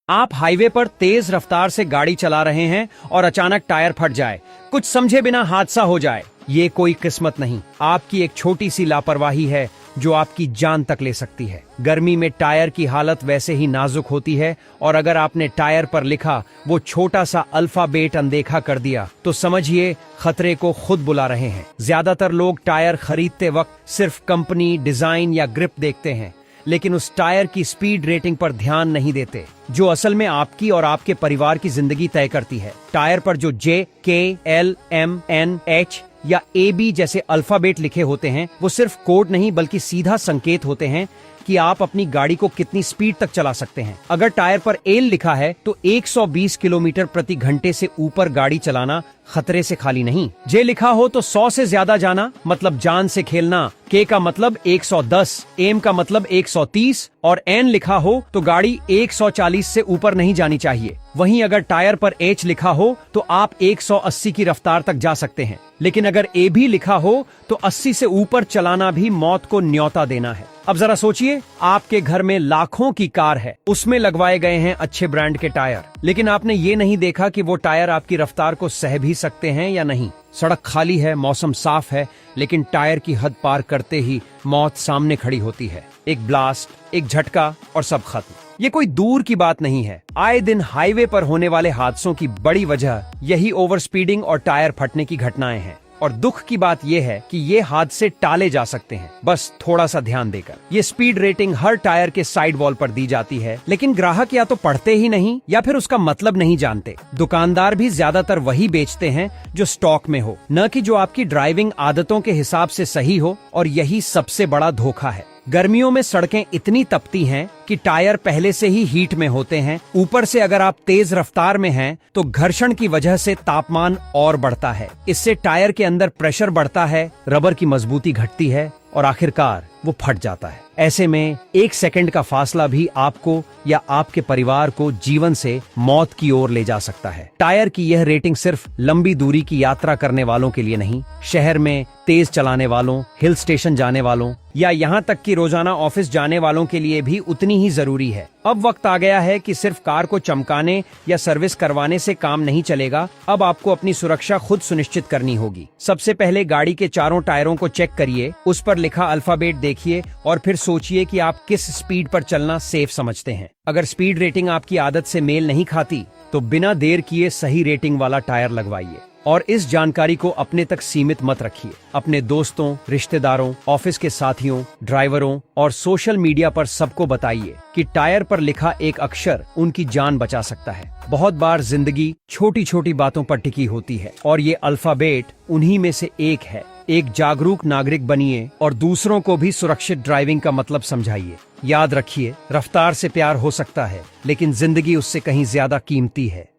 आप हाईवे पर तेज रफ्तार से गाड़ी चला रहे हैं और अचानक टायर फट जाए, कुछ समझे बिना हादसा हो जाए। ये कोई किस्मत नहीं, आपकी एक छोटी सी लापरवाही है जो आपकी जान तक ले सकती है। गर्मी में टायर की हालत वैसे ही नाजुक होती है और अगर आपने टायर पर लिखा वो छोटा सा अल्फाबेट अनदेखा कर दिया तो समझिए खतरे को खुद बुला रहे हैं। ज्यादातर लोग टायर खरीदते वक्त सिर्फ कंपनी, डिजाइन या ग्रिप देखते हैं, लेकिन उस टायर की स्पीड रेटिंग पर ध्यान नहीं देते, जो असल में आपकी और आपके परिवार की जिंदगी तय करती है। टायर पर जो JKLMNH या AB जैसे अल्फाबेट लिखे होते हैं वो सिर्फ कोड नहीं बल्कि सीधा संकेत होते हैं कि आप अपनी गाड़ी को कितनी स्पीड तक चला सकते हैं। अगर टायर पर L लिखा है तो 120 किलोमीटर प्रति घंटे से ऊपर गाड़ी चलाना खतरे से खाली नहीं। J लिखा हो तो 100 से ज्यादा जाना, मतलब जान से खेलना। K का मतलब 110, M का मतलब 130 और N लिखा हो तो गाड़ी 140 से ऊपर नहीं जानी चाहिए। वहीं अगर टायर पर H लिखा हो तो आप 180 की रफ्तार तक जा सकते हैं, लेकिन अगर AB लिखा हो तो 80 से ऊपर चलाना भी मौत को न्योता देना है। अब जरा सोचिए, आपके घर में लाखों की कार है, उसमें लगवाए गए हैं अच्छे ब्रांड के टायर, लेकिन आपने ये नहीं देखा कि वो टायर आपकी रफ्तार को सह भी सकते हैं या नहीं। सड़क खाली है, मौसम साफ है, लेकिन टायर की हद पार करते ही मौत सामने खड़ी होती है। एक ब्लास्ट, एक झटका और सब खत्म। ये कोई दूर की बात नहीं है। आए दिन हाईवे पर होने वाले हादसों की बड़ी वजह यही ओवर स्पीडिंग और टायर फटने की घटनाएं हैं। और दुख की बात यह है कि ये हादसे टाले जा सकते हैं, बस थोड़ा सा ध्यान देकर। ये स्पीड रेटिंग हर टायर के साइड वॉल पर दी जाती है, लेकिन ग्राहक या तो पढ़ते ही नहीं या फिर उसका मतलब नहीं जानते। दुकानदार भी ज्यादातर वही बेचते हैं जो स्टॉक में हो, न कि जो आपकी ड्राइविंग आदतों के हिसाब से सही हो, और यही सबसे बड़ा धोखा है। गर्मियों में सड़कें इतनी तपती हैं कि टायर पहले से ही हीट में होते हैं। ऊपर से अगर आप तेज रफ्तार में हैं तो घर्षण की वजह से तापमान और बढ़ता है। इससे टायर के अंदर प्रेशर बढ़ता है, रबर की मजबूती घटती है और आखिरकार वो फट जाता है। ऐसे में 1 सेकंड का फासला भी आपको या आपके परिवार को जीवन से मौत की ओर ले जा सकता है। टायर की यह रेटिंग सिर्फ लंबी दूरी की यात्रा करने वालों के लिए नहीं, शहर में तेज चलाने वालों, हिल स्टेशन जाने वालों या यहाँ तक कि रोजाना ऑफिस जाने वालों के लिए भी उतनी ही जरूरी है। अब वक्त आ गया है कि सिर्फ कार को चमकाने या सर्विस करवाने से काम नहीं चलेगा। अब आपको अपनी सुरक्षा खुद सुनिश्चित करनी होगी। सबसे पहले गाड़ी के चारों टायरों को चेक करिए, उस पर लिखा अल्फाबेट देखिए और फिर सोचिए कि आप किस स्पीड पर चलना सेफ समझते हैं। अगर स्पीड रेटिंग आपकी आदत से मेल नहीं खाती तो बिना देर किए सही रेटिंग वाला टायर लगवाइए। और इस जानकारी को अपने तक सीमित मत रखिए। अपने दोस्तों, रिश्तेदारों, ऑफिस के साथियों, ड्राइवरों और सोशल मीडिया पर सबको बताइए कि टायर पर लिखा एक अक्षर उनकी जान बचा सकता है। बहुत बार जिंदगी छोटी छोटी बातों पर टिकी होती है और ये अल्फाबेट उन्हीं में से एक है। एक जागरूक नागरिक बनिए और दूसरों को भी सुरक्षित ड्राइविंग का मतलब समझाइए। याद रखिए, रफ्तार से प्यार हो सकता है, लेकिन जिंदगी उससे कहीं ज्यादा कीमती है।